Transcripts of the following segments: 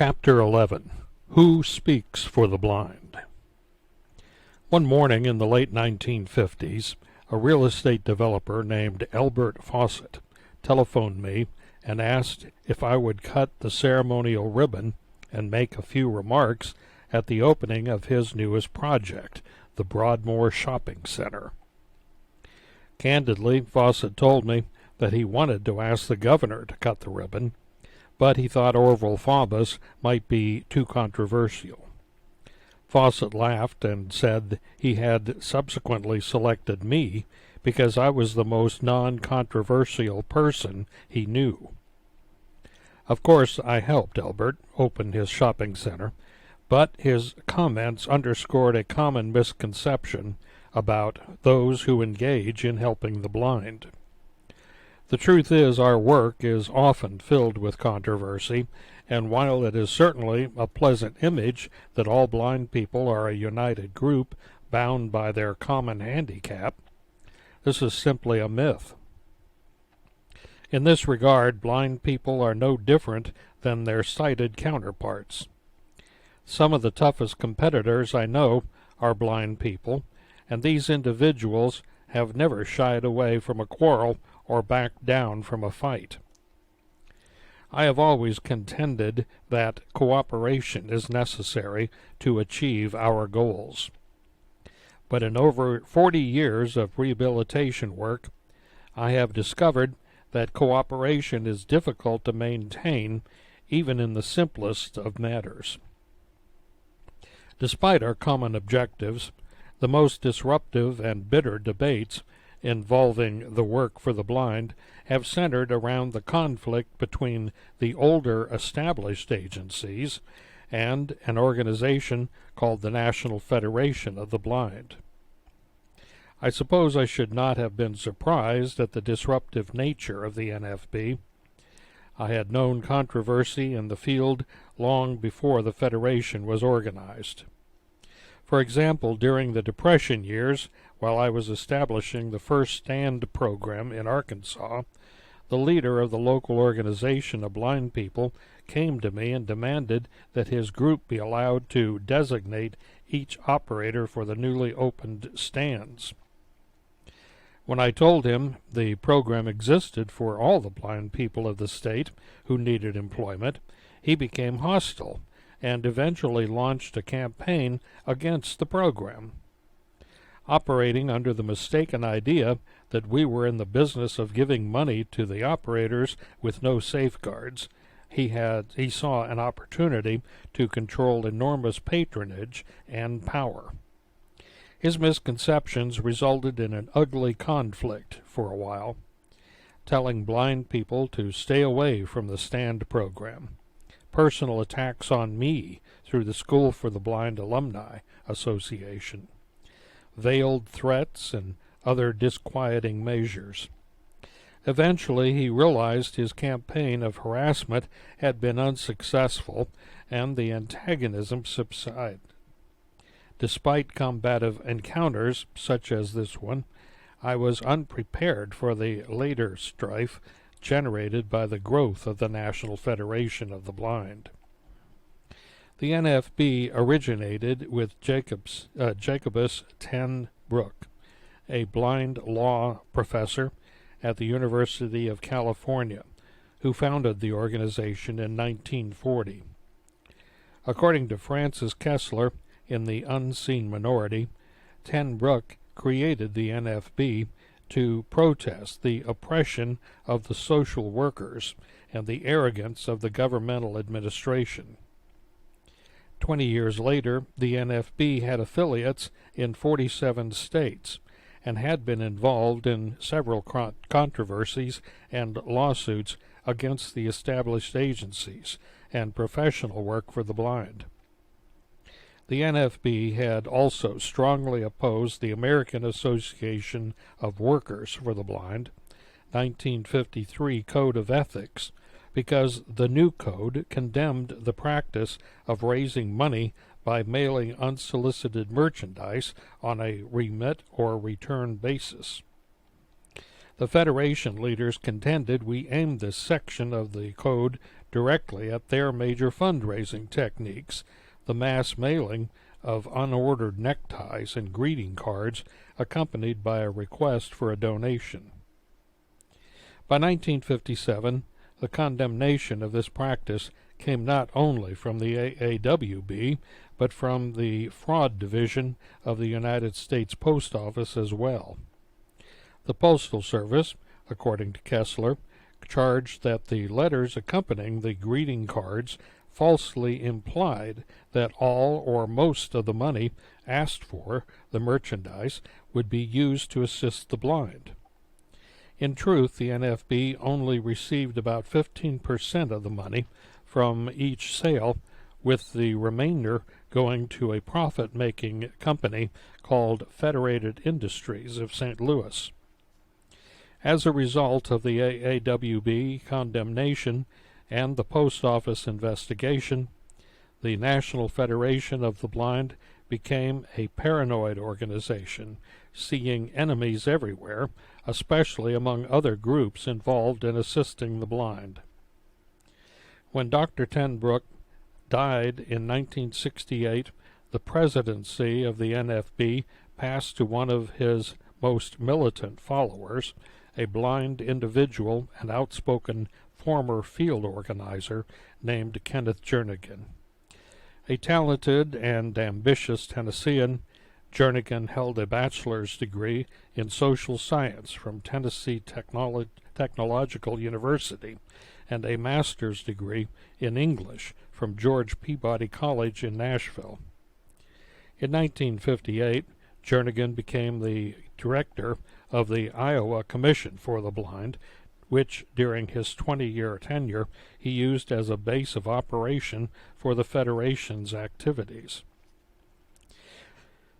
Chapter 11. Who Speaks for the Blind? One morning in the late 1950s, a real estate developer named Albert Fawcett telephoned me and asked if I would cut the ceremonial ribbon and make a few remarks at the opening of his newest project, the Broadmoor Shopping Center. Candidly, Fawcett told me that he wanted to ask the governor to cut the ribbon, but he thought Orville Faubus might be too controversial. Fawcett laughed and said he had subsequently selected me because I was the most non-controversial person he knew. Of course, I helped Albert open his shopping center, but his comments underscored a common misconception about those who engage in helping the blind. The truth is, our work is often filled with controversy, and while it is certainly a pleasant image that all blind people are a united group bound by their common handicap, this is simply a myth. In this regard, blind people are no different than their sighted counterparts. Some of the toughest competitors I know are blind people, and these individuals have never shied away from a quarrel or backed down from a fight. I have always contended that cooperation is necessary to achieve our goals. But in over 40 years of rehabilitation work, I have discovered that cooperation is difficult to maintain even in the simplest of matters. Despite our common objectives, the most disruptive and bitter debates involving the work for the blind have centered around the conflict between the older established agencies and an organization called the National Federation of the Blind. I suppose I should not have been surprised at the disruptive nature of the NFB. I had known controversy in the field long before the Federation was organized. For example, during the Depression years, while I was establishing the first STAND program in Arkansas, the leader of the local organization of blind people came to me and demanded that his group be allowed to designate each operator for the newly opened stands. When I told him the program existed for all the blind people of the state who needed employment, he became hostile and eventually launched a campaign against the program. Operating under the mistaken idea that we were in the business of giving money to the operators with no safeguards, he saw an opportunity to control enormous patronage and power. His misconceptions resulted in an ugly conflict for a while, telling blind people to stay away from the STAND program. Personal attacks on me through the School for the Blind Alumni Association, veiled threats, and other disquieting measures. Eventually, he realized his campaign of harassment had been unsuccessful, and the antagonism subsided. Despite combative encounters such as this one, I was unprepared for the later strife generated by the growth of the National Federation of the Blind. The NFB originated with Jacobus Ten Broek, a blind law professor at the University of California, who founded the organization in 1940. According to Francis Kessler in The Unseen Minority, Ten Broek created the NFB to protest the oppression of the social workers and the arrogance of the governmental administration. 20 years later, the NFB had affiliates in 47 states and had been involved in several controversies and lawsuits against the established agencies and professional work for the blind. The NFB had also strongly opposed the American Association of Workers for the Blind 1953 Code of Ethics because the new code condemned the practice of raising money by mailing unsolicited merchandise on a remit or return basis. The Federation leaders contended we aimed this section of the code directly at their major fundraising techniques, the mass mailing of unordered neckties and greeting cards accompanied by a request for a donation. By 1957, the condemnation of this practice came not only from the AAWB, but from the Fraud Division of the United States Post Office as well. The Postal Service, according to Kessler, charged that the letters accompanying the greeting cards falsely implied that all or most of the money asked for, the merchandise, would be used to assist the blind. In truth, the NFB only received about 15% of the money from each sale, with the remainder going to a profit-making company called Federated Industries of St. Louis. As a result of the AAWB condemnation and the Post Office investigation, the National Federation of the Blind became a paranoid organization, seeing enemies everywhere, especially among other groups involved in assisting the blind. When Dr. Ten Broek died in 1968, the presidency of the NFB passed to one of his most militant followers, a blind individual and outspoken former field organizer named Kenneth Jernigan. A talented and ambitious Tennessean, Jernigan held a bachelor's degree in social science from Tennessee Technological University and a master's degree in English from George Peabody College in Nashville. In 1958, Jernigan became the director of the Iowa Commission for the Blind, which during his 20-year tenure he used as a base of operation for the Federation's activities.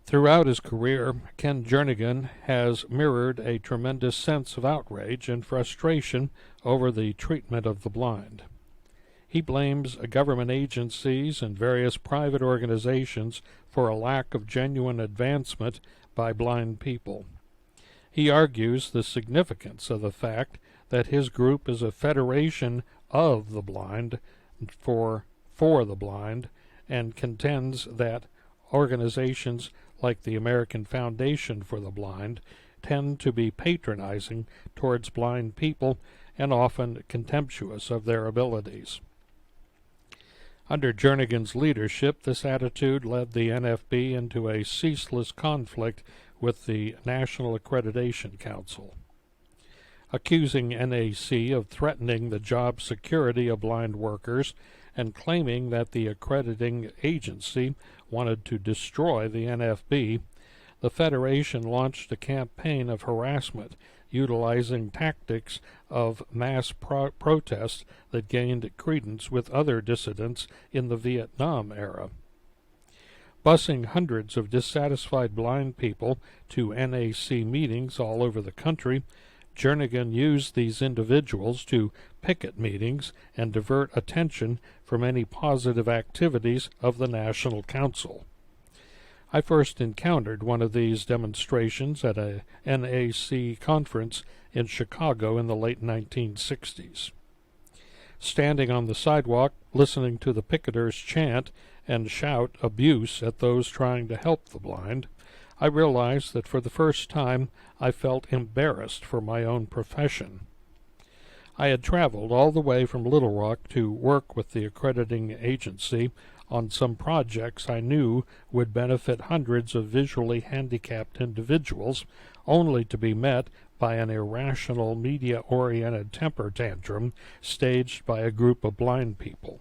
Throughout his career, Ken Jernigan has mirrored a tremendous sense of outrage and frustration over the treatment of the blind. He blames government agencies and various private organizations for a lack of genuine advancement by blind people. He argues the significance of the fact that his group is a federation of the blind for the blind, and contends that organizations like the American Foundation for the Blind tend to be patronizing towards blind people and often contemptuous of their abilities. Under Jernigan's leadership, this attitude led the NFB into a ceaseless conflict with the National Accreditation Council. Accusing NAC of threatening the job security of blind workers and claiming that the accrediting agency wanted to destroy the NFB, the Federation launched a campaign of harassment utilizing tactics of mass protest that gained credence with other dissidents in the Vietnam era. Busing hundreds of dissatisfied blind people to NAC meetings all over the country, Jernigan used these individuals to picket meetings and divert attention from any positive activities of the National Council. I first encountered one of these demonstrations at a NAC conference in Chicago in the late 1960s. Standing on the sidewalk, listening to the picketers chant and shout abuse at those trying to help the blind, I realized that for the first time I felt embarrassed for my own profession. I had traveled all the way from Little Rock to work with the accrediting agency on some projects I knew would benefit hundreds of visually handicapped individuals, only to be met by an irrational media-oriented temper tantrum staged by a group of blind people.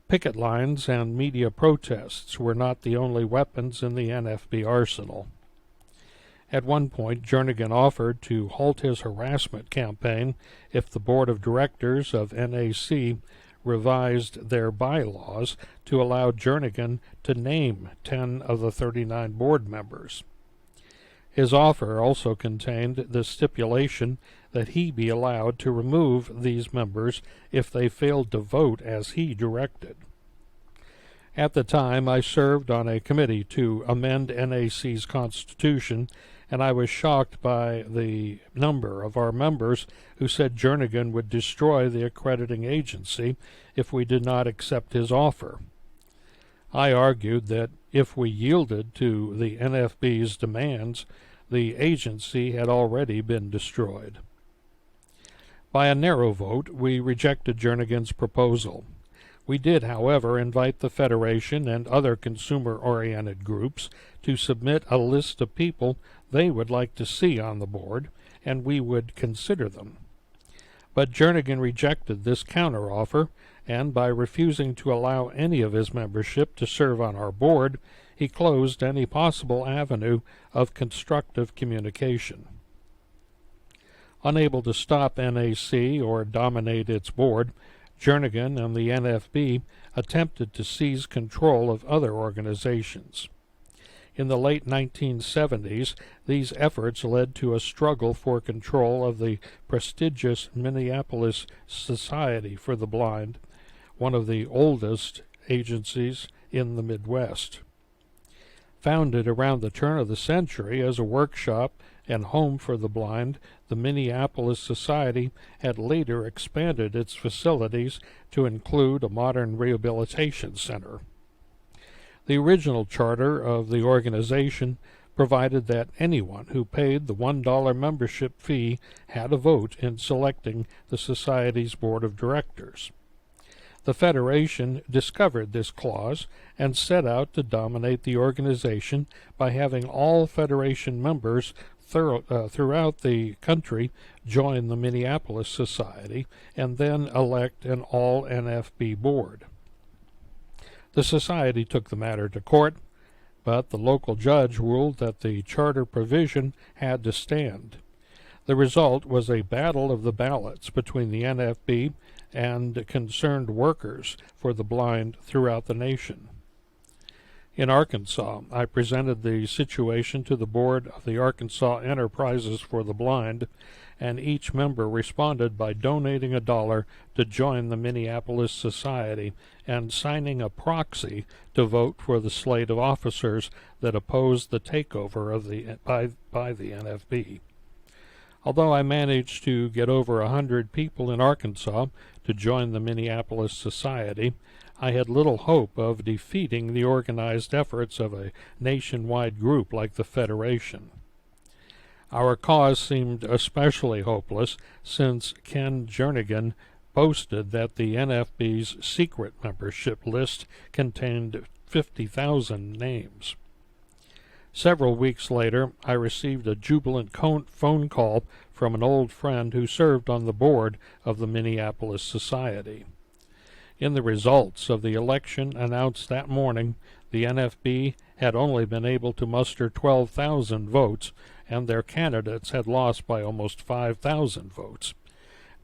Picket lines and media protests were not the only weapons in the NFB arsenal. At one point, Jernigan offered to halt his harassment campaign if the board of directors of NAC revised their bylaws to allow Jernigan to name 10 of the 39 board members. His offer also contained the stipulation that he be allowed to remove these members if they failed to vote as he directed. At the time, I served on a committee to amend NAC's constitution and I was shocked by the number of our members who said Jernigan would destroy the accrediting agency if we did not accept his offer. I argued that if we yielded to the NFB's demands, the agency had already been destroyed. By a narrow vote, we rejected Jernigan's proposal. We did, however, invite the Federation and other consumer-oriented groups to submit a list of people they would like to see on the board, and we would consider them. But Jernigan rejected this counteroffer, and by refusing to allow any of his membership to serve on our board, he closed any possible avenue of constructive communication. Unable to stop NAC or dominate its board, Jernigan and the NFB attempted to seize control of other organizations. In the late 1970s, these efforts led to a struggle for control of the prestigious Minneapolis Society for the Blind, one of the oldest agencies in the Midwest. Founded around the turn of the century as a workshop and home for the blind, the Minneapolis Society had later expanded its facilities to include a modern rehabilitation center. The original charter of the organization provided that anyone who paid the $1 membership fee had a vote in selecting the Society's board of directors. The Federation discovered this clause and set out to dominate the organization by having all Federation members throughout the country join the Minneapolis Society and then elect an all-NFB board. The Society took the matter to court, but the local judge ruled that the charter provision had to stand. The result was a battle of the ballots between the NFB and concerned workers for the blind throughout the nation. In Arkansas, I presented the situation to the board of the Arkansas Enterprises for the Blind, and each member responded by donating $1 to join the Minneapolis Society and signing a proxy to vote for the slate of officers that opposed the takeover of by the NFB. Although I managed to get over 100 people in Arkansas to join the Minneapolis Society, I had little hope of defeating the organized efforts of a nationwide group like the Federation. Our cause seemed especially hopeless since Ken Jernigan boasted that the NFB's secret membership list contained 50,000 names. Several weeks later, I received a jubilant phone call from an old friend who served on the board of the Minneapolis Society. In the results of the election announced that morning, the NFB had only been able to muster 12,000 votes, and their candidates had lost by almost 5,000 votes.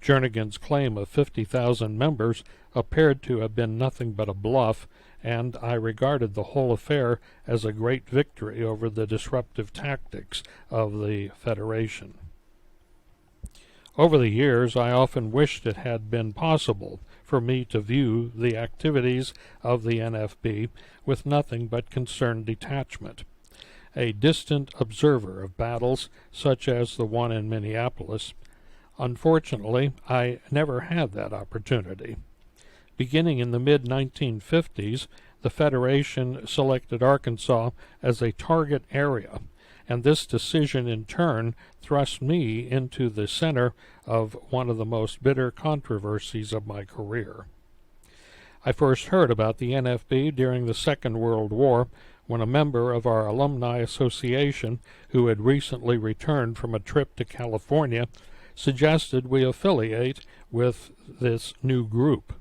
Jernigan's claim of 50,000 members appeared to have been nothing but a bluff, and I regarded the whole affair as a great victory over the disruptive tactics of the Federation. Over the years, I often wished it had been possible for me to view the activities of the NFB with nothing but concerned detachment. A distant observer of battles such as the one in Minneapolis. Unfortunately, I never had that opportunity. Beginning in the mid-1950s, the Federation selected Arkansas as a target area, and this decision in turn thrust me into the center of one of the most bitter controversies of my career. I first heard about the NFB during the Second World War when a member of our alumni association, who had recently returned from a trip to California, suggested we affiliate with this new group.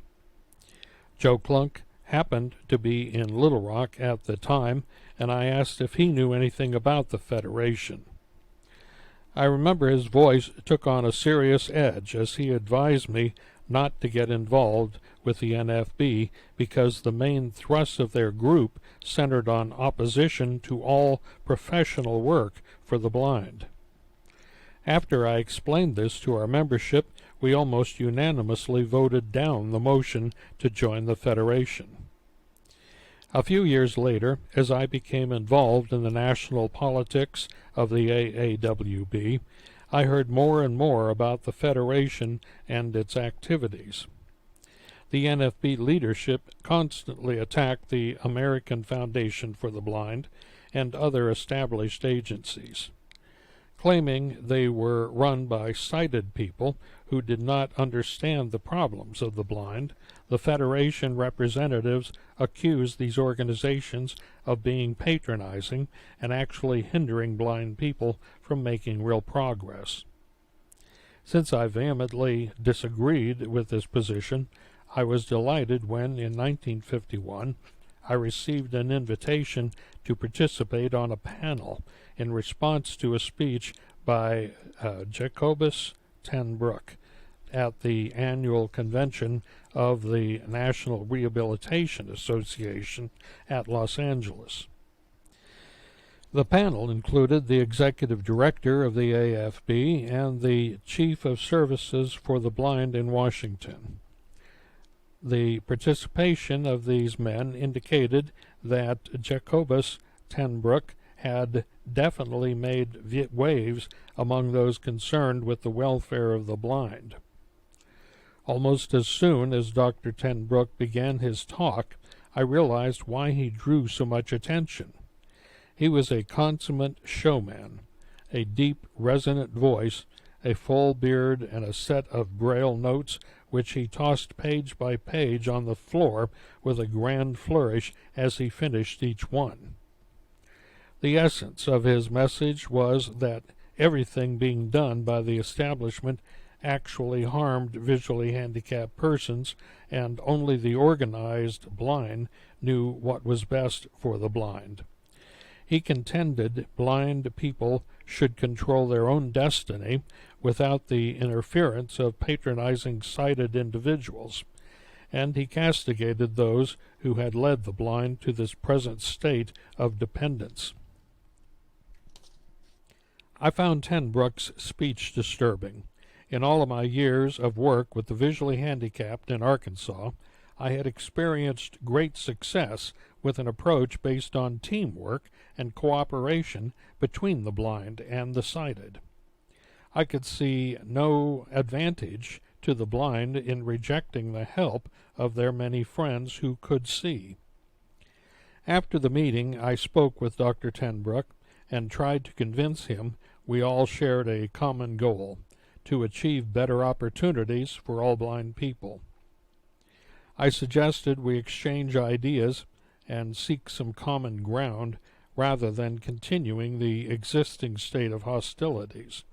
Joe Klunk happened to be in Little Rock at the time, and I asked if he knew anything about the Federation. I remember his voice took on a serious edge as he advised me not to get involved with the NFB because the main thrust of their group centered on opposition to all professional work for the blind. After I explained this to our membership, we almost unanimously voted down the motion to join the Federation. A few years later, as I became involved in the national politics of the AAWB, I heard more and more about the Federation and its activities. The NFB leadership constantly attacked the American Foundation for the Blind and other established agencies, claiming they were run by sighted people who did not understand the problems of the blind. The Federation representatives accused these organizations of being patronizing and actually hindering blind people from making real progress. Since I vehemently disagreed with this position, I was delighted when, in 1951, I received an invitation to participate on a panel in response to a speech by Jacobus ten Broek at the annual convention of the National Rehabilitation Association at Los Angeles. The panel included the executive director of the AFB and the chief of services for the blind in Washington. The participation of these men indicated that Jacobus ten Broek had definitely made waves among those concerned with the welfare of the blind. Almost as soon as Dr. ten Broek began his talk, I realized why he drew so much attention. He was a consummate showman, a deep, resonant voice, a full beard, and a set of Braille notes which he tossed page by page on the floor with a grand flourish as he finished each one. The essence of his message was that everything being done by the establishment actually harmed visually handicapped persons, and only the organized blind knew what was best for the blind. He contended blind people should control their own destiny without the interference of patronizing sighted individuals, and he castigated those who had led the blind to this present state of dependence. I found ten Broek's speech disturbing. In all of my years of work with the visually handicapped in Arkansas, I had experienced great success with an approach based on teamwork and cooperation between the blind and the sighted. I could see no advantage to the blind in rejecting the help of their many friends who could see. After the meeting, I spoke with Dr. ten Broek and tried to convince him we all shared a common goal: to achieve better opportunities for all blind people. I suggested we exchange ideas and seek some common ground rather than continuing the existing state of hostilities.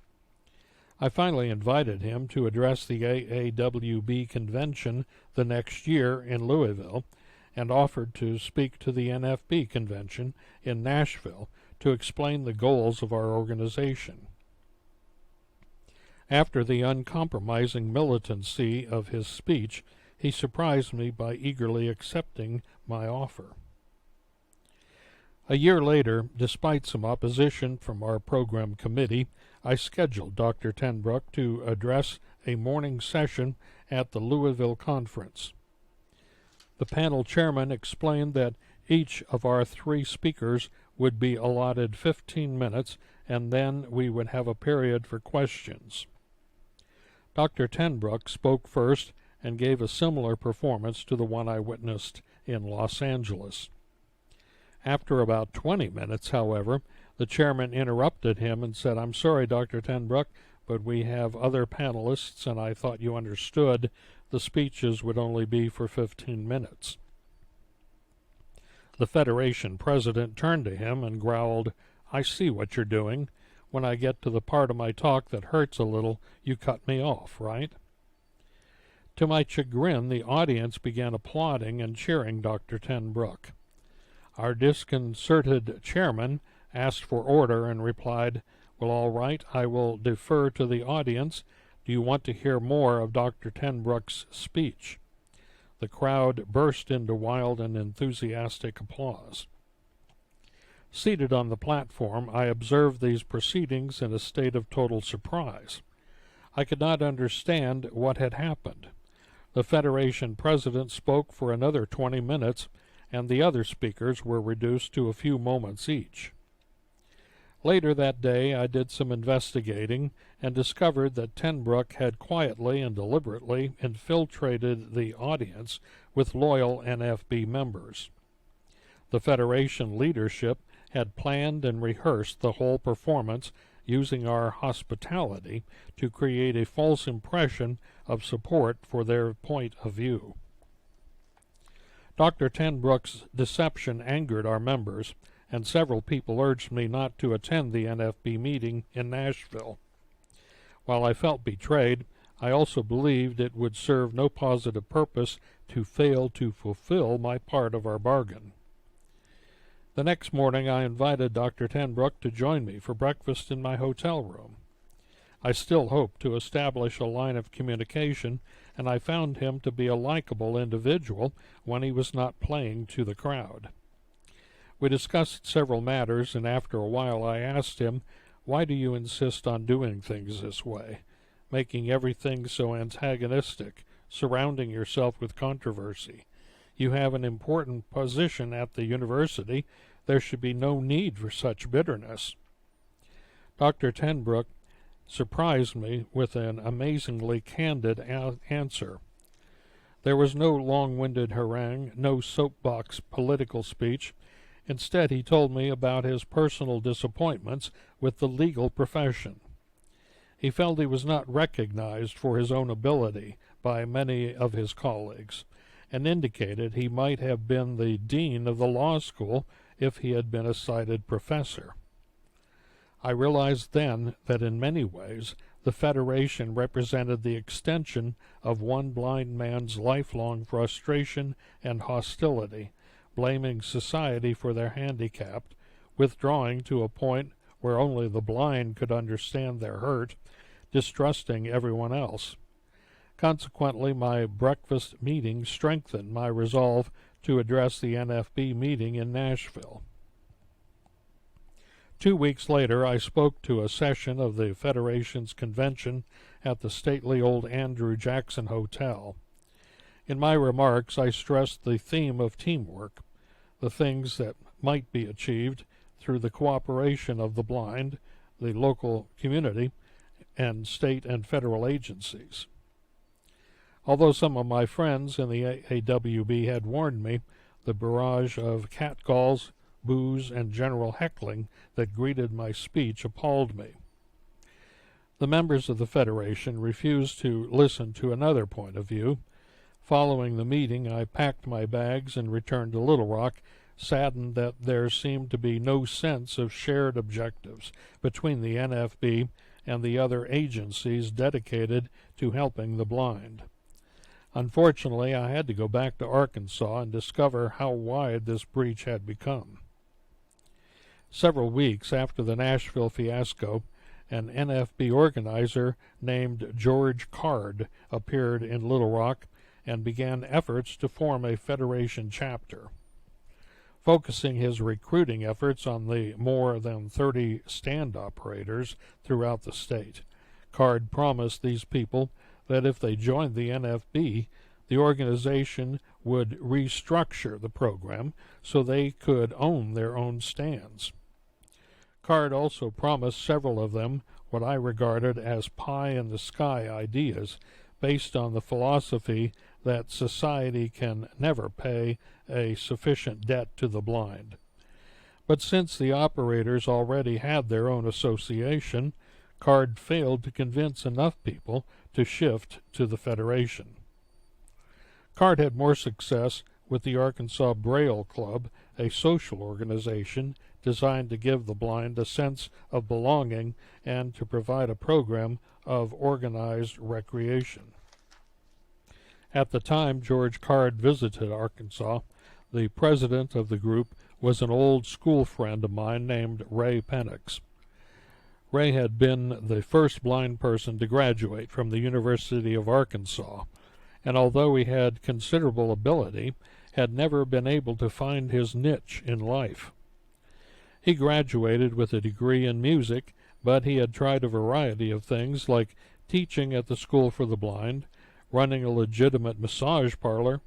I finally invited him to address the AAWB convention the next year in Louisville and offered to speak to the NFB convention in Nashville to explain the goals of our organization. After the uncompromising militancy of his speech, he surprised me by eagerly accepting my offer. A year later, despite some opposition from our program committee, I scheduled Dr. ten Broek to address a morning session at the Louisville conference. The panel chairman explained that each of our three speakers would be allotted 15 minutes, and then we would have a period for questions. Dr. ten Broek spoke first and gave a similar performance to the one I witnessed in Los Angeles. After about 20 minutes, however, the chairman interrupted him and said, "I'm sorry, Dr. ten Broek, but we have other panelists, and I thought you understood the speeches would only be for 15 minutes. The Federation president turned to him and growled, "I see what you're doing. When I get to the part of my talk that hurts a little, you cut me off, right?" To my chagrin, the audience began applauding and cheering Dr. ten Broek. Our disconcerted chairman asked for order and replied, "Well, all right, I will defer to the audience. Do you want to hear more of Dr. ten Broek's speech?" The crowd burst into wild and enthusiastic applause. Seated on the platform, I observed these proceedings in a state of total surprise. I could not understand what had happened. The Federation president spoke for another 20 minutes, and the other speakers were reduced to a few moments each. Later that day I did some investigating and discovered that Tenbrook had quietly and deliberately infiltrated the audience with loyal NFB members. The Federation leadership had planned and rehearsed the whole performance using our hospitality to create a false impression of support for their point of view. Dr. Tenbrook's deception angered our members, and several people urged me not to attend the NFB meeting in Nashville. While I felt betrayed, I also believed it would serve no positive purpose to fail to fulfill my part of our bargain. The next morning I invited Dr. Tenbrook to join me for breakfast in my hotel room. I still hoped to establish a line of communication, and I found him to be a likable individual when he was not playing to the crowd. We discussed several matters, and after a while I asked him, "Why do you insist on doing things this way, making everything so antagonistic, surrounding yourself with controversy? You have an important position at the university. There should be no need for such bitterness." Dr. Tenbrook surprised me with an amazingly candid answer. There was no long-winded harangue, no soapbox political speech. Instead, he told me about his personal disappointments with the legal profession. He felt he was not recognized for his own ability by many of his colleagues, and indicated he might have been the dean of the law school if he had been a cited professor. I realized then that in many ways the Federation represented the extension of one blind man's lifelong frustration and hostility, blaming society for their handicap, withdrawing to a point where only the blind could understand their hurt, distrusting everyone else. Consequently, my breakfast meeting strengthened my resolve to address the NFB meeting in Nashville. 2 weeks later, I spoke to a session of the Federation's convention at the stately old Andrew Jackson Hotel. In my remarks, I stressed the theme of teamwork, the things that might be achieved through the cooperation of the blind, the local community, and state and federal agencies. Although some of my friends in the AWB had warned me, the barrage of catcalls, boos, and general heckling that greeted my speech appalled me. The members of the Federation refused to listen to another point of view. Following the meeting, I packed my bags and returned to Little Rock, saddened that there seemed to be no sense of shared objectives between the NFB and the other agencies dedicated to helping the blind. Unfortunately, I had to go back to Arkansas and discover how wide this breach had become. Several weeks after the Nashville fiasco, an NFB organizer named George Card appeared in Little Rock and began efforts to form a Federation chapter. Focusing his recruiting efforts on the more than 30 stand operators throughout the state, Card promised these people that if they joined the NFB, the organization would restructure the program so they could own their own stands. Card also promised several of them what I regarded as pie-in-the-sky ideas based on the philosophy that society can never pay a sufficient debt to the blind. But since the operators already had their own association, Card failed to convince enough people to shift to the Federation. Card had more success with the Arkansas Braille Club, a social organization designed to give the blind a sense of belonging and to provide a program of organized recreation. At the time George Card visited Arkansas, the president of the group was an old school friend of mine named Ray Penix. Ray had been the first blind person to graduate from the University of Arkansas, and although he had considerable ability, had never been able to find his niche in life. He graduated with a degree in music, but he had tried a variety of things like teaching at the School for the Blind, running a legitimate massage parlor,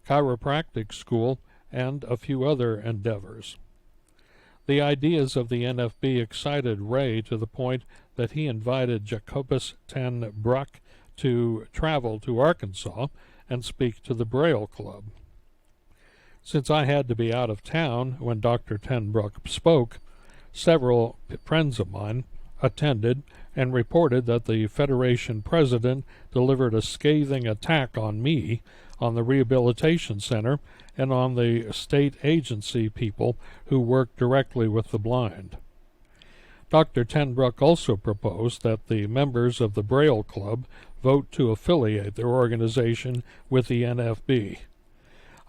chiropractic school, and a few other endeavors. The ideas of the NFB excited Ray to the point that he invited Jacobus ten Broek to travel to Arkansas and speak to the Braille Club. Since I had to be out of town when Dr. ten Broek spoke, several friends of mine attended and reported that the Federation president delivered a scathing attack on me, on the Rehabilitation Center, and on the state agency people who work directly with the blind. Dr. ten Broek also proposed that the members of the Braille Club vote to affiliate their organization with the NFB.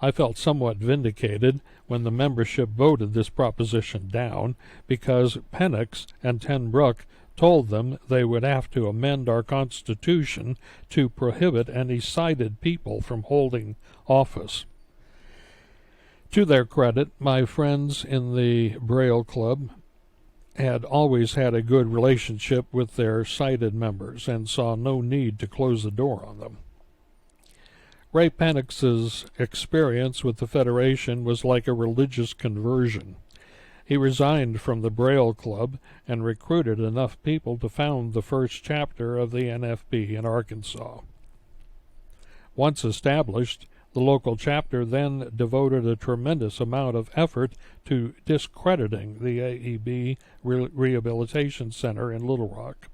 I felt somewhat vindicated when the membership voted this proposition down, because Pennock and ten Broek told them they would have to amend our Constitution to prohibit any sighted people from holding office. To their credit, my friends in the Braille Club had always had a good relationship with their sighted members and saw no need to close the door on them. Ray Pennock's experience with the Federation was like a religious conversion. He resigned from the Braille Club and recruited enough people to found the first chapter of the NFB in Arkansas. Once established, the local chapter then devoted a tremendous amount of effort to discrediting the AEB Rehabilitation Center in Little Rock.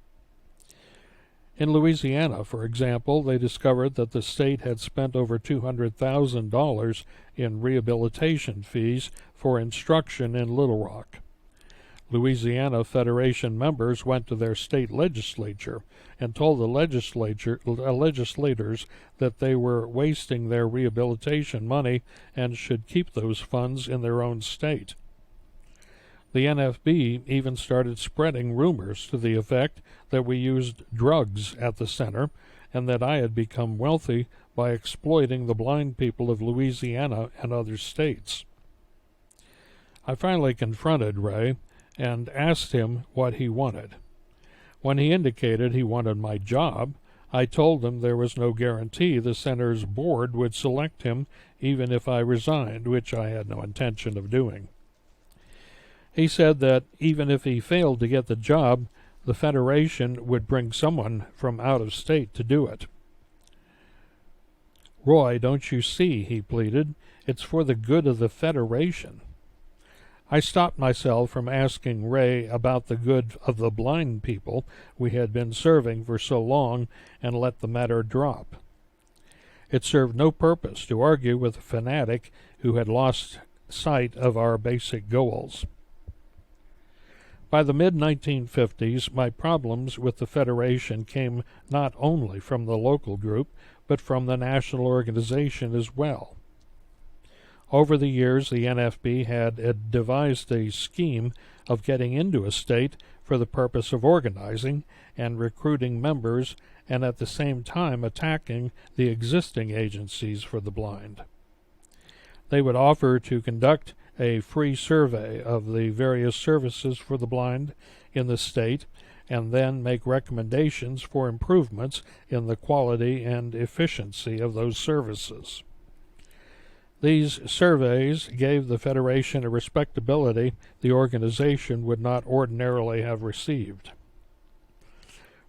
In Louisiana, for example, they discovered that the state had spent over $200,000 in rehabilitation fees for instruction in Little Rock. Louisiana Federation members went to their state legislature and told the legislators that they were wasting their rehabilitation money and should keep those funds in their own state. The NFB even started spreading rumors to the effect that we used drugs at the center and that I had become wealthy by exploiting the blind people of Louisiana and other states. I finally confronted Ray and asked him what he wanted. When he indicated he wanted my job, I told him there was no guarantee the center's board would select him even if I resigned, which I had no intention of doing. He said that even if he failed to get the job, the Federation would bring someone from out of state to do it. "Roy, don't you see," he pleaded, "it's for the good of the Federation." I stopped myself from asking Ray about the good of the blind people we had been serving for so long and let the matter drop. It served no purpose to argue with a fanatic who had lost sight of our basic goals. By the mid-1950s, my problems with the Federation came not only from the local group, but from the national organization as well. Over the years, the NFB had devised a scheme of getting into a state for the purpose of organizing and recruiting members, and at the same time attacking the existing agencies for the blind. They would offer to conduct a free survey of the various services for the blind in the state, and then make recommendations for improvements in the quality and efficiency of those services. These surveys gave the Federation a respectability the organization would not ordinarily have received.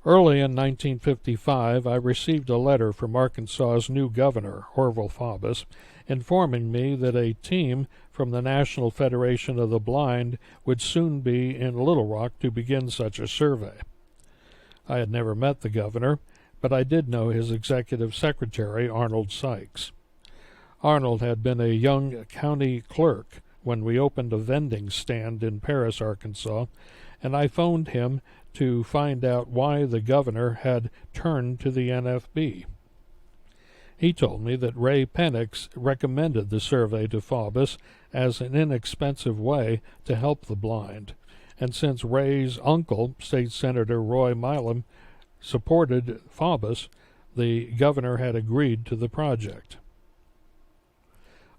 Early in 1955, I received a letter from Arkansas's new governor, Orville Faubus, informing me that a team from the National Federation of the Blind would soon be in Little Rock to begin such a survey. I had never met the governor, but I did know his executive secretary, Arnold Sykes. Arnold had been a young county clerk when we opened a vending stand in Paris, Arkansas, and I phoned him to find out why the governor had turned to the NFB. He told me that Ray Pennock recommended the survey to Faubus as an inexpensive way to help the blind, and since Ray's uncle, State Senator Roy Milam, supported Faubus, the governor had agreed to the project.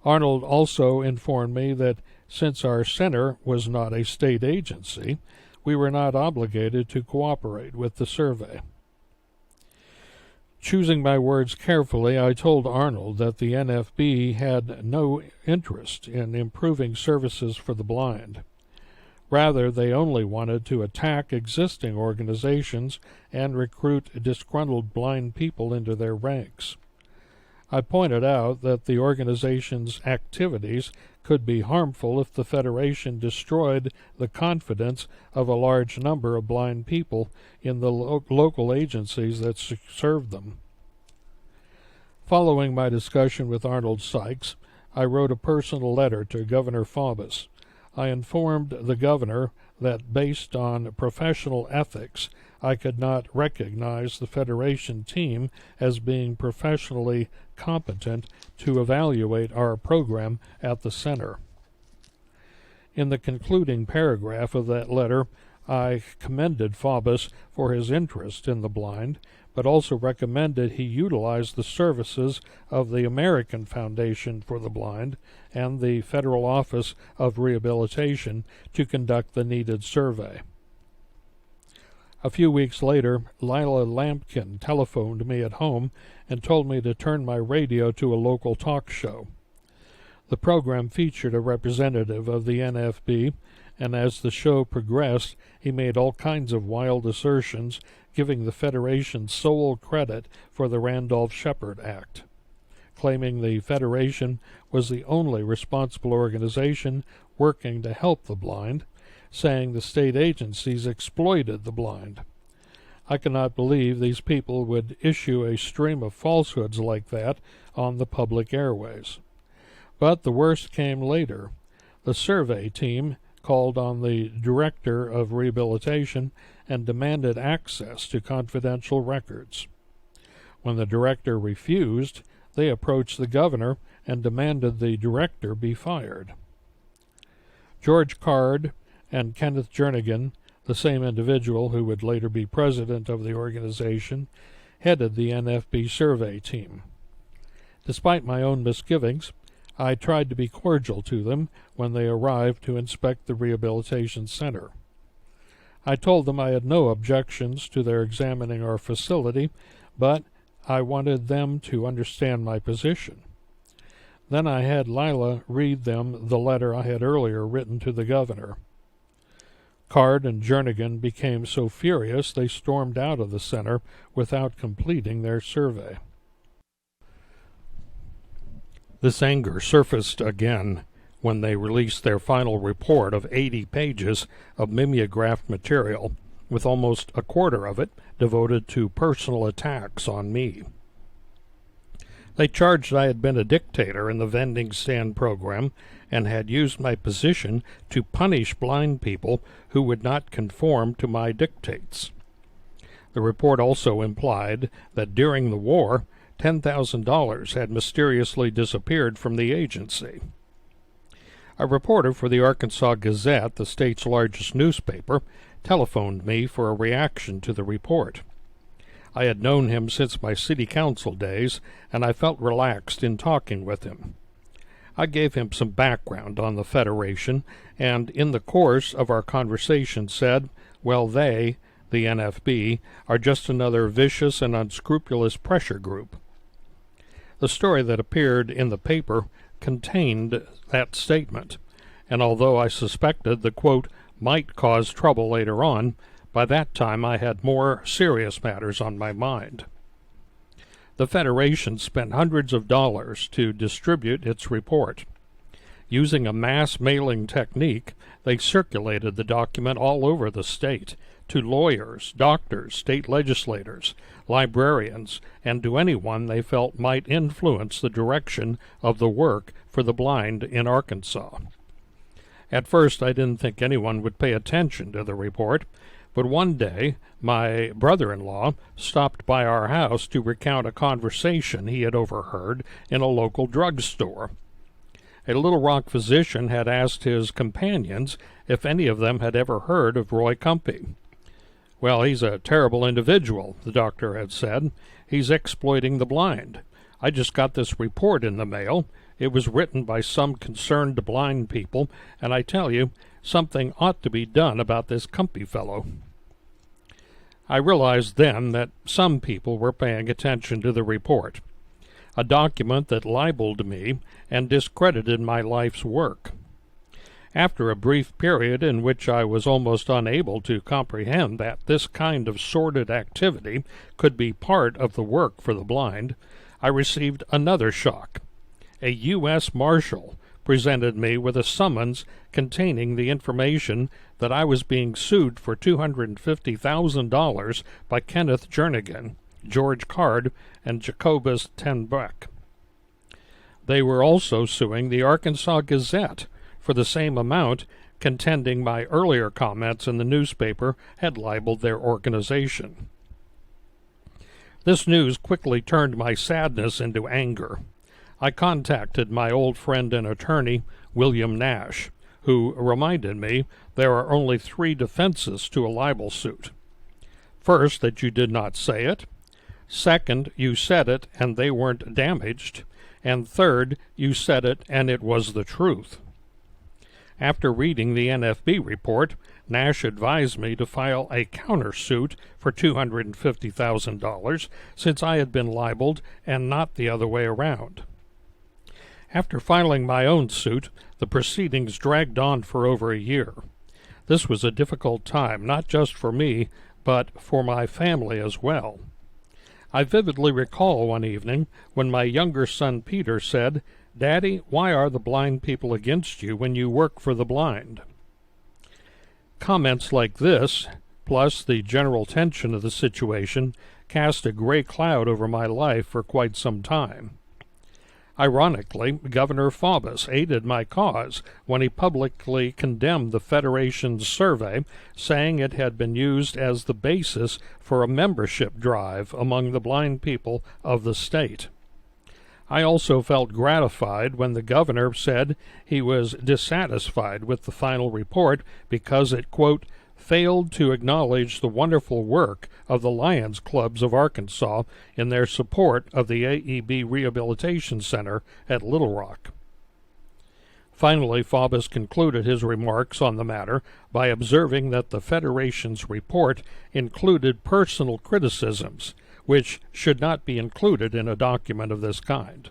Arnold also informed me that since our center was not a state agency, we were not obligated to cooperate with the survey. Choosing my words carefully, I told Arnold that the NFB had no interest in improving services for the blind. Rather, they only wanted to attack existing organizations and recruit disgruntled blind people into their ranks. I pointed out that the organization's activities could be harmful if the Federation destroyed the confidence of a large number of blind people in the local agencies that served them. Following my discussion with Arnold Sykes, I wrote a personal letter to Governor Faubus. I informed the governor that based on professional ethics, I could not recognize the Federation team as being professionally competent to evaluate our program at the center. In the concluding paragraph of that letter, I commended Faubus for his interest in the blind, but also recommended he utilize the services of the American Foundation for the Blind and the Federal Office of Rehabilitation to conduct the needed survey. A few weeks later, Lila Lampkin telephoned me at home and told me to turn my radio to a local talk show. The program featured a representative of the NFB, and as the show progressed, he made all kinds of wild assertions, giving the Federation sole credit for the Randolph-Shepard Act, claiming the Federation was the only responsible organization working to help the blind, saying the state agencies exploited the blind. I cannot believe these people would issue a stream of falsehoods like that on the public airways. But the worst came later. The survey team called on the Director of Rehabilitation and demanded access to confidential records. When the director refused, they approached the governor and demanded the director be fired. George Card and Kenneth Jernigan, the same individual who would later be president of the organization, headed the NFB survey team. Despite my own misgivings, I tried to be cordial to them when they arrived to inspect the rehabilitation center. I told them I had no objections to their examining our facility, but I wanted them to understand my position. Then I had Lila read them the letter I had earlier written to the governor. Card and Jernigan became so furious they stormed out of the center without completing their survey. This anger surfaced again when they released their final report of 80 pages of mimeographed material, with almost a quarter of it devoted to personal attacks on me. They charged I had been a dictator in the vending stand program and had used my position to punish blind people who would not conform to my dictates. The report also implied that during the war, $10,000 had mysteriously disappeared from the agency. A reporter for the Arkansas Gazette, the state's largest newspaper, telephoned me for a reaction to the report. I had known him since my city council days, and I felt relaxed in talking with him. I gave him some background on the Federation, and in the course of our conversation said, well, they, the NFB, are just another vicious and unscrupulous pressure group. The story that appeared in the paper contained that statement, and although I suspected the quote might cause trouble later on, by that time I had more serious matters on my mind. The Federation spent hundreds of dollars to distribute its report. Using a mass mailing technique, they circulated the document all over the state, to lawyers, doctors, state legislators, librarians, and to anyone they felt might influence the direction of the work for the blind in Arkansas. At first I didn't think anyone would pay attention to the report, but one day my brother-in-law stopped by our house to recount a conversation he had overheard in a local drugstore. A Little Rock physician had asked his companions if any of them had ever heard of Roy Kumpe. Well, he's a terrible individual, the doctor had said. He's exploiting the blind. I just got this report in the mail. It was written by some concerned blind people, and I tell you, something ought to be done about this Kumpe fellow. I realized then that some people were paying attention to the report, a document that libeled me and discredited my life's work. After a brief period in which I was almost unable to comprehend that this kind of sordid activity could be part of the work for the blind, I received another shock. A U.S. Marshal presented me with a summons containing the information that I was being sued for $250,000 by Kenneth Jernigan, George Card, and Jacobus ten Beck. They were also suing the Arkansas Gazette for the same amount, contending my earlier comments in the newspaper had libeled their organization. This news quickly turned my sadness into anger. I contacted my old friend and attorney, William Nash, who reminded me there are only 3 defenses to a libel suit. First, that you did not say it. Second, you said it and they weren't damaged. And third, you said it and it was the truth. After reading the NFB report, Nash advised me to file a countersuit for $250,000 since I had been libeled and not the other way around. After filing my own suit, the proceedings dragged on for over a year. This was a difficult time, not just for me, but for my family as well. I vividly recall one evening when my younger son Peter said, "Daddy, why are the blind people against you when you work for the blind?" Comments like this, plus the general tension of the situation, cast a gray cloud over my life for quite some time. Ironically, Governor Faubus aided my cause when he publicly condemned the Federation's survey, saying it had been used as the basis for a membership drive among the blind people of the state. I also felt gratified when the governor said he was dissatisfied with the final report because it, quote, failed to acknowledge the wonderful work of the Lions Clubs of Arkansas in their support of the AEB Rehabilitation Center at Little Rock. Finally, Faubus concluded his remarks on the matter by observing that the Federation's report included personal criticisms, which should not be included in a document of this kind.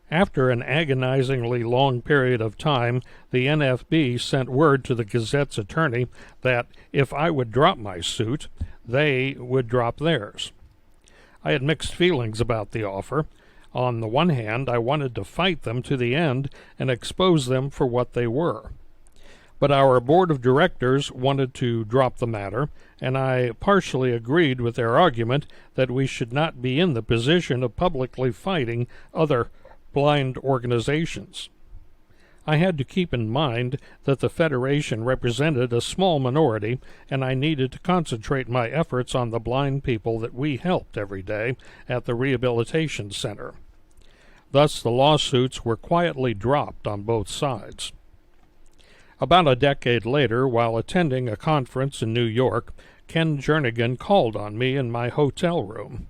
After an agonizingly long period of time, the NFB sent word to the Gazette's attorney that if I would drop my suit, they would drop theirs. I had mixed feelings about the offer. On the one hand, I wanted to fight them to the end and expose them for what they were. But our board of directors wanted to drop the matter, and I partially agreed with their argument that we should not be in the position of publicly fighting other blind organizations. I had to keep in mind that the Federation represented a small minority, and I needed to concentrate my efforts on the blind people that we helped every day at the Rehabilitation Center. Thus, the lawsuits were quietly dropped on both sides. About a decade later, while attending a conference in New York, Ken Jernigan called on me in my hotel room.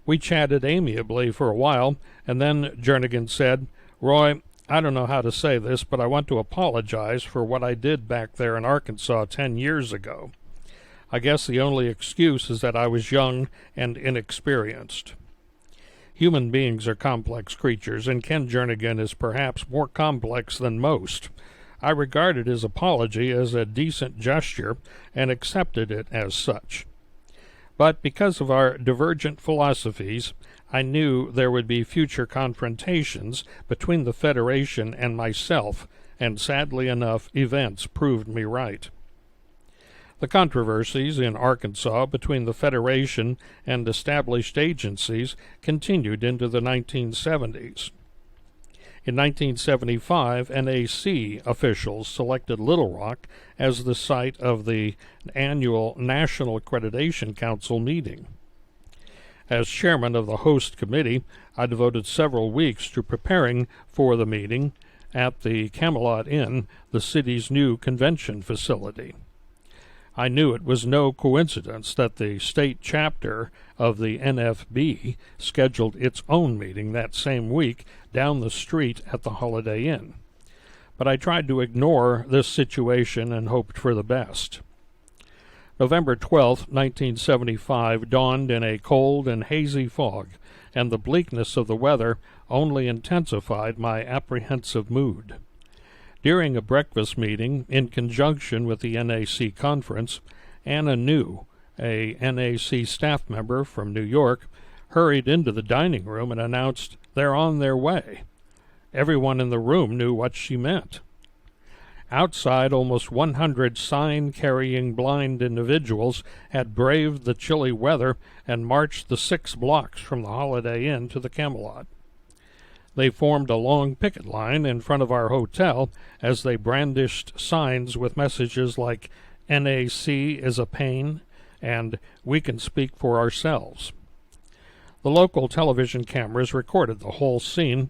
We chatted amiably for a while, and then Jernigan said, "Roy, I don't know how to say this, but I want to apologize for what I did back there in Arkansas 10 years ago. I guess the only excuse is that I was young and inexperienced." Human beings are complex creatures, and Ken Jernigan is perhaps more complex than most. I regarded his apology as a decent gesture and accepted it as such. But because of our divergent philosophies, I knew there would be future confrontations between the Federation and myself, and sadly enough, events proved me right. The controversies in Arkansas between the Federation and established agencies continued into the 1970s. In 1975, NAC officials selected Little Rock as the site of the annual National Accreditation Council meeting. As chairman of the host committee, I devoted several weeks to preparing for the meeting at the Camelot Inn, the city's new convention facility. I knew it was no coincidence that the state chapter of the NFB scheduled its own meeting that same week down the street at the Holiday Inn. But I tried to ignore this situation and hoped for the best. November 12, 1975 dawned in a cold and hazy fog, and the bleakness of the weather only intensified my apprehensive mood. During a breakfast meeting in conjunction with the NAC conference, Anna New, a NAC staff member from New York, hurried into the dining room and announced, "They're on their way." Everyone in the room knew what she meant. Outside, almost 100 sign-carrying blind individuals had braved the chilly weather and marched the 6 blocks from the Holiday Inn to the Camelot. They formed a long picket line in front of our hotel as they brandished signs with messages like "NAC is a pain" and "We can speak for ourselves." The local television cameras recorded the whole scene,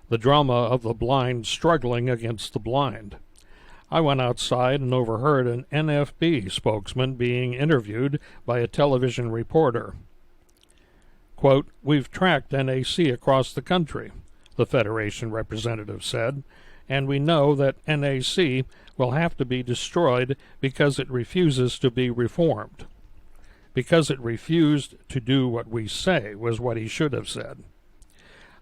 the drama of the blind struggling against the blind. I went outside and overheard an NFB spokesman being interviewed by a television reporter. Quote, "We've tracked NAC across the country," the Federation representative said, "and we know that NAC will have to be destroyed because it refuses to be reformed. Because it refused to do what we say," was what he should have said.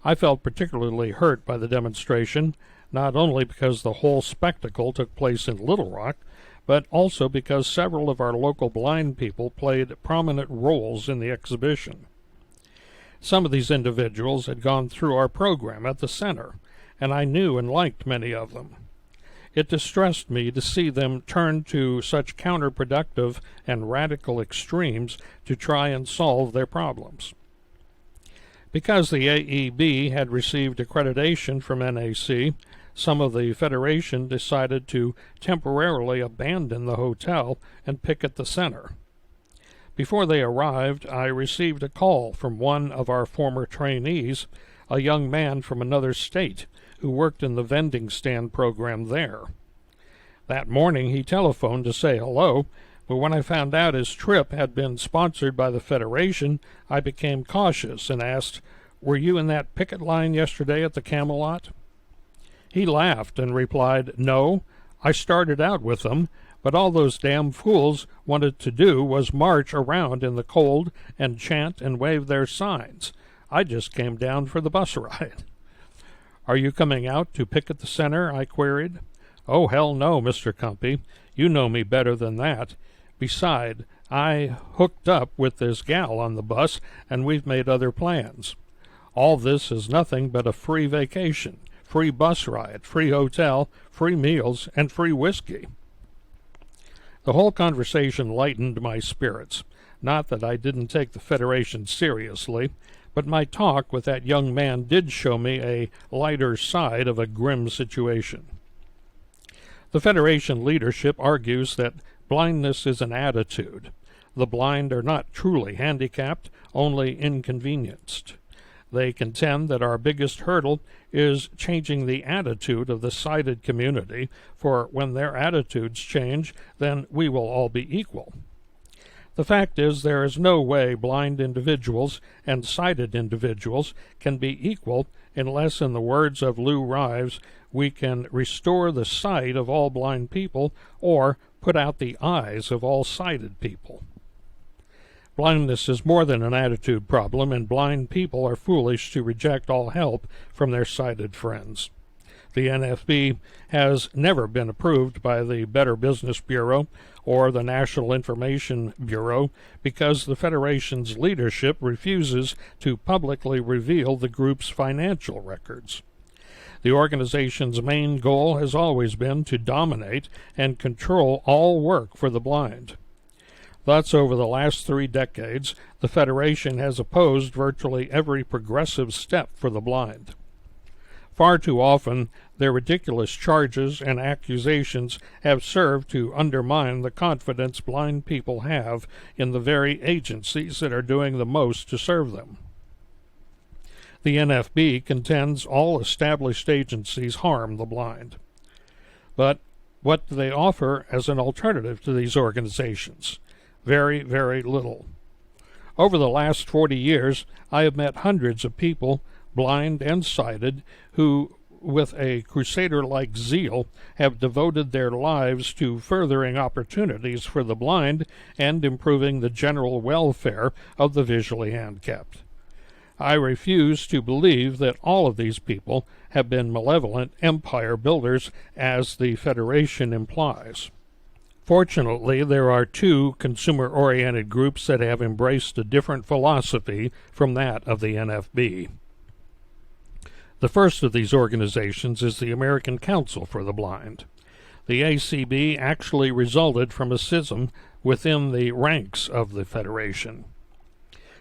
I felt particularly hurt by the demonstration, not only because the whole spectacle took place in Little Rock, but also because several of our local blind people played prominent roles in the exhibition. Some of these individuals had gone through our program at the center, and I knew and liked many of them. It distressed me to see them turn to such counterproductive and radical extremes to try and solve their problems. Because the AEB had received accreditation from NAC, some of the Federation decided to temporarily abandon the hotel and picket the center. Before they arrived, I received a call from one of our former trainees, a young man from another state who worked in the vending stand program there. That morning he telephoned to say hello, but when I found out his trip had been sponsored by the Federation, I became cautious and asked, "Were you in that picket line yesterday at the Camelot?" He laughed and replied, "No, I started out with them, but all those damn fools wanted to do was march around in the cold and chant and wave their signs. I just came down for the bus ride." "Are you coming out to picket the center?" I queried. "Oh, hell no, Mr. Kumpe. You know me better than that. Beside, I hooked up with this gal on the bus, and we've made other plans. All this is nothing but a free vacation, free bus ride, free hotel, free meals, and free whiskey." The whole conversation lightened my spirits. Not that I didn't take the Federation seriously, but my talk with that young man did show me a lighter side of a grim situation. The Federation leadership argues that blindness is an attitude. The blind are not truly handicapped, only inconvenienced. They contend that our biggest hurdle is changing the attitude of the sighted community, for when their attitudes change, then we will all be equal. The fact is, there is no way blind individuals and sighted individuals can be equal unless, in the words of Lou Rives, we can restore the sight of all blind people or put out the eyes of all sighted people. Blindness is more than an attitude problem, and blind people are foolish to reject all help from their sighted friends. The NFB has never been approved by the Better Business Bureau or the National Information Bureau because the Federation's leadership refuses to publicly reveal the group's financial records. The organization's main goal has always been to dominate and control all work for the blind. Thus, over the last 3 decades, the Federation has opposed virtually every progressive step for the blind. Far too often, their ridiculous charges and accusations have served to undermine the confidence blind people have in the very agencies that are doing the most to serve them. The NFB contends all established agencies harm the blind. But what do they offer as an alternative to these organizations? Very, very little. Over the last 40 years, I have met hundreds of people, blind and sighted, who, with a crusader-like zeal, have devoted their lives to furthering opportunities for the blind and improving the general welfare of the visually handicapped. I refuse to believe that all of these people have been malevolent empire builders, as the Federation implies. Fortunately, there are two consumer-oriented groups that have embraced a different philosophy from that of the NFB. The first of these organizations is the American Council for the Blind. The ACB actually resulted from a schism within the ranks of the Federation.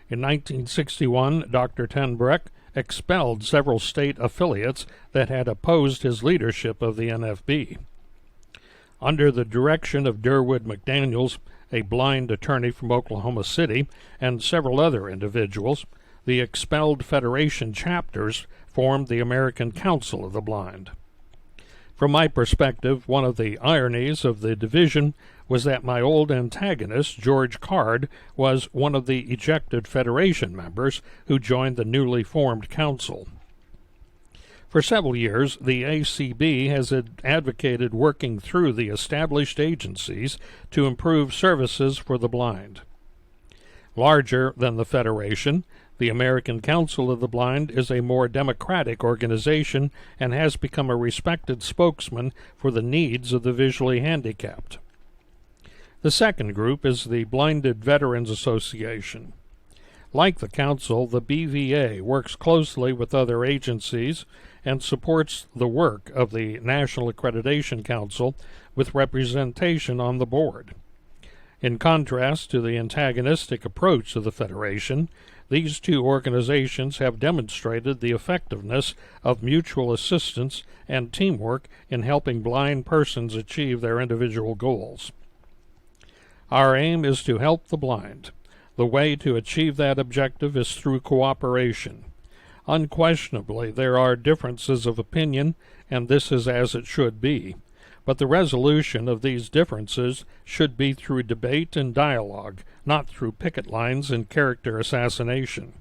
In 1961, Dr. Ten Breck expelled several state affiliates that had opposed his leadership of the NFB. Under the direction of Durwood McDaniels, a blind attorney from Oklahoma City, and several other individuals, the expelled Federation chapters formed the American Council of the Blind. From my perspective, one of the ironies of the division was that my old antagonist, George Card, was one of the ejected Federation members who joined the newly formed council. For several years, the ACB has advocated working through the established agencies to improve services for the blind. Larger than the Federation, the American Council of the Blind is a more democratic organization and has become a respected spokesman for the needs of the visually handicapped. The second group is the Blinded Veterans Association. Like the Council, the BVA works closely with other agencies and supports the work of the National Accreditation Council with representation on the board. In contrast to the antagonistic approach of the Federation, these two organizations have demonstrated the effectiveness of mutual assistance and teamwork in helping blind persons achieve their individual goals. Our aim is to help the blind. The way to achieve that objective is through cooperation. Unquestionably, there are differences of opinion, and this is as it should be. But the resolution of these differences should be through debate and dialogue, not through picket lines and character assassination.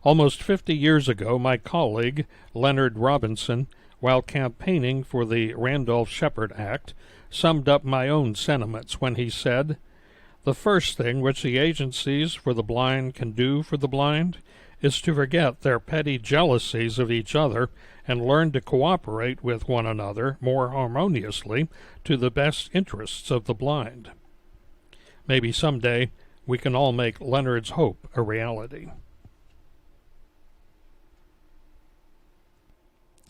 Almost 50 years ago, my colleague, Leonard Robinson, while campaigning for the Randolph-Shepard Act, summed up my own sentiments when he said, "The first thing which the agencies for the blind can do for the blind is to forget their petty jealousies of each other and learn to cooperate with one another more harmoniously to the best interests of the blind." Maybe someday we can all make Leonard's hope a reality.